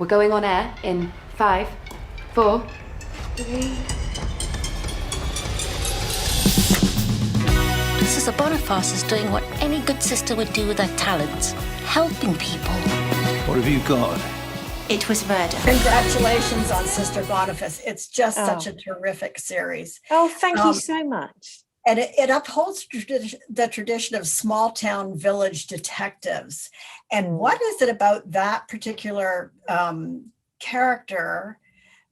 We're going on air in 5, 4, 3. Sisterboniface is doing what any good sister would do with her talents, helping people. What have you got? It was murder. Congratulations on Sisterboniface. It's just such a terrific series. Oh, thank you so much. And it upholds the tradition of small town village detectives. And what is it about that particular character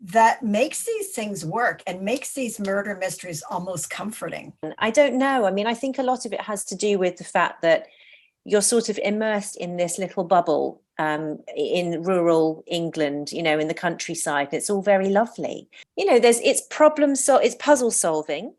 that makes these things work and makes these murder mysteries almost comforting? I don't know. I mean, I think a lot of it has to do with the fact that you're sort of immersed in this little bubble in rural England, you know, in the countryside. It's all very lovely. You know, it's puzzle solving,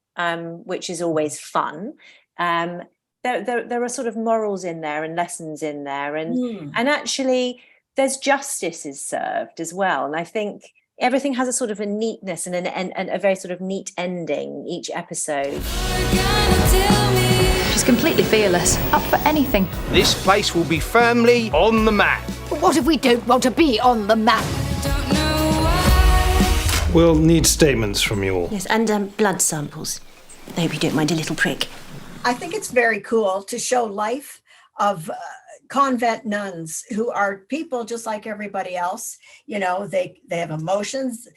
which is always fun. There are sort of morals in there and lessons in there, and actually there's justice is served as well. And I think everything has a sort of a neatness and a very sort of neat ending each episode. She's completely fearless, up for anything. This place will be firmly on the map. But what if we don't want to be on the map? We'll need statements from you all. Yes, and blood samples. I hope you don't mind a little prick. I think it's very cool to show life of convent nuns who are people just like everybody else. You know, they have emotions,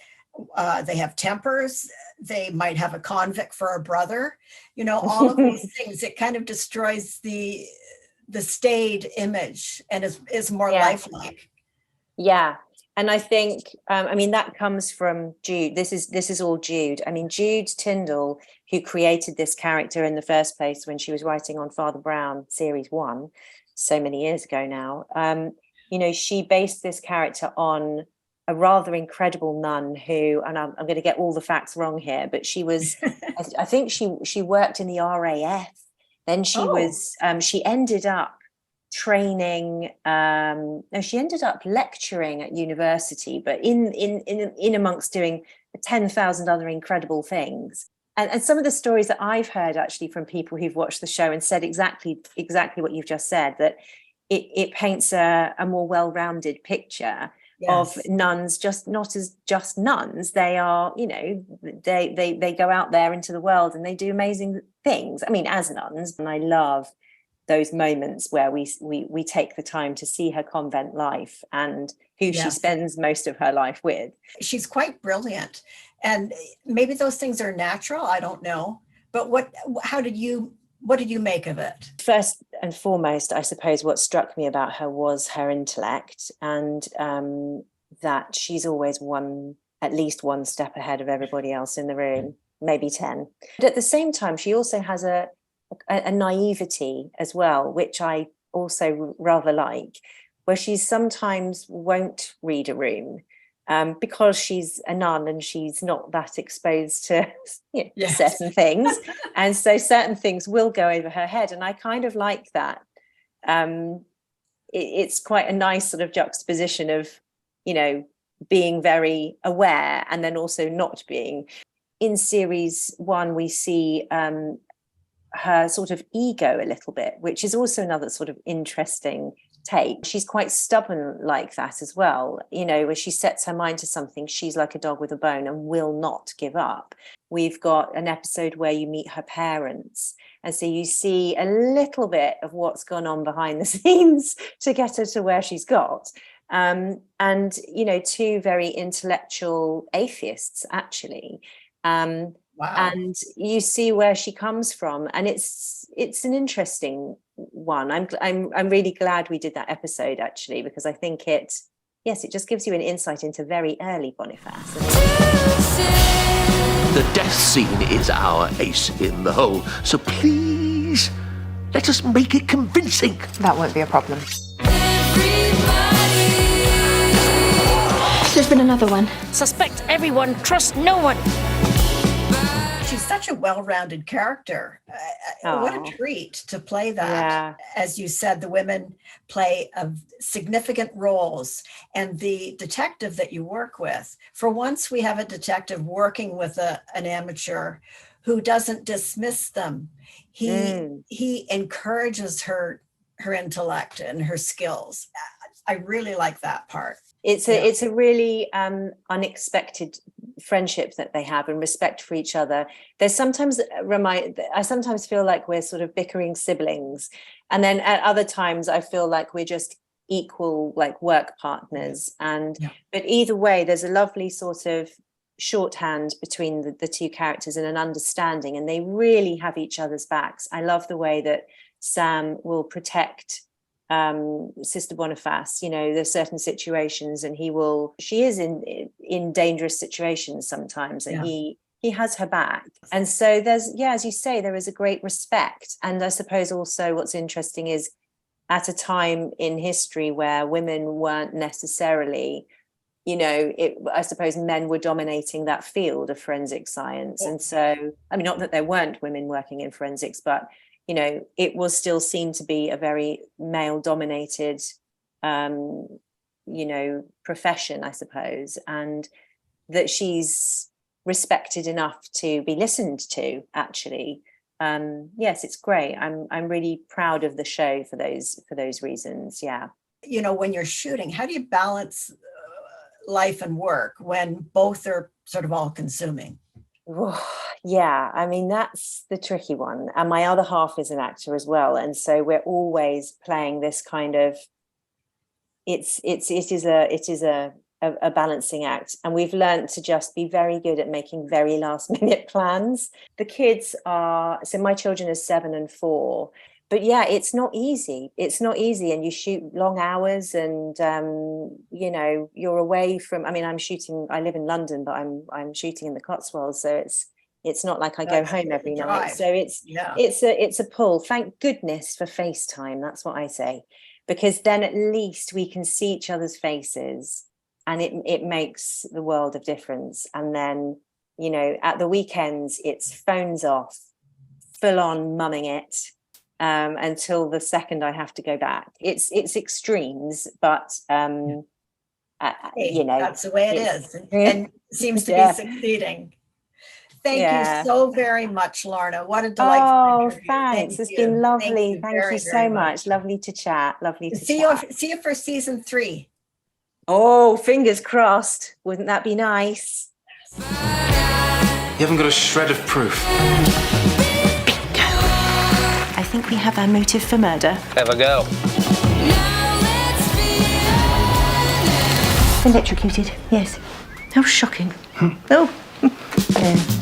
they have tempers, they might have a convict for a brother, you know, all of these things. It kind of destroys the staid image and is more lifelike. Yeah. And I think, I mean, that comes from Jude. This is all Jude. I mean, Jude Tyndall, who created this character in the first place when she was writing on Father Brown, series 1, so many years ago now, you know, she based this character on a rather incredible nun who, and I'm going to get all the facts wrong here, but she was, I think she worked in the RAF. Then she ended up training, she ended up lecturing at university, but in amongst doing 10,000 other incredible things. And some of the stories that I've heard actually from people who've watched the show and said exactly what you've just said, that it paints a more well-rounded picture of nuns, just not as just nuns. They are, you know, they go out there into the world and they do amazing things. I mean, as nuns, and I love those moments where we take the time to see her convent life and who she spends most of her life with. She's quite brilliant. And maybe those things are natural, I don't know. But what did you make of it? First and foremost, I suppose what struck me about her was her intellect, and that she's always at least one step ahead of everybody else in the room, maybe 10. But at the same time, she also has a naivety as well, which I also rather like, where she sometimes won't read a room because she's a nun and she's not that exposed to certain things. And so certain things will go over her head. And I kind of like that. It's quite a nice sort of juxtaposition of, you know, being very aware and then also not being. In series 1, we see her sort of ego a little bit, which is also another sort of interesting take. She's quite stubborn like that as well. You know, where she sets her mind to something, she's like a dog with a bone and will not give up. We've got an episode where you meet her parents. And so you see a little bit of what's gone on behind the scenes to get her to where she's got. And, you know, 2 very intellectual atheists, actually. Wow. And you see where she comes from, and it's an interesting one. I'm really glad we did that episode, actually, because I think it just gives you an insight into very early Boniface. The death scene is our ace in the hole, so please let us make it convincing. That won't be a problem. There's been another one. Suspect everyone, trust no one. She's such a well-rounded character. What a treat to play that. Yeah. As you said, the women play significant roles, and the detective that you work with. For once, we have a detective working with an amateur who doesn't dismiss them. He encourages her intellect and her skills. I really like that part. It's a really unexpected friendship that they have, and respect for each other. There's sometimes I sometimes feel like we're sort of bickering siblings, and then at other times I feel like we're just equal, like work partners. And but either way, there's a lovely sort of shorthand between the two characters and an understanding, and they really have each other's backs. I love the way that Sam will protect Sisterboniface. You know, there's certain situations, and she is in dangerous situations sometimes, and he has her back. And so there's, as you say, there is a great respect. And I suppose also what's interesting is at a time in history where women weren't necessarily, you know, I suppose men were dominating that field of forensic science. And so, I mean, not that there weren't women working in forensics, but, you know, it was still seen to be a very male dominated, you know, profession, I suppose, and that she's respected enough to be listened to, actually. Yes, it's great. I'm really proud of the show for those reasons. Yeah. You know, when you're shooting, how do you balance life and work when both are sort of all consuming? Yeah, I mean, that's the tricky one. And my other half is an actor as well. And so we're always playing this kind of, it is a balancing act. And we've learned to just be very good at making very last minute plans. The kids so my children are 7 and 4. But yeah, it's not easy. It's not easy. And you shoot long hours, and, you know, you're away from, I mean, I live in London, but I'm shooting in the Cotswolds. So it's not like I go home every night. So it's a pull. Thank goodness for FaceTime. That's what I say, because then at least we can see each other's faces, and it makes the world of difference. And then, you know, at the weekends, it's phones off, full on mumming it. Until the second I have to go back. It's extremes, but you know, that's the way it is, and seems to be succeeding. Thank you so very much, Lorna. What a delightful interview. Thanks. It's been lovely. Thank you so much. Lovely to chat. Lovely to chat. See you for season 3. Oh, fingers crossed. Wouldn't that be nice? You haven't got a shred of proof. I think we have our motive for murder. Have a go. Electrocuted, yes. How shocking. Oh. Yeah.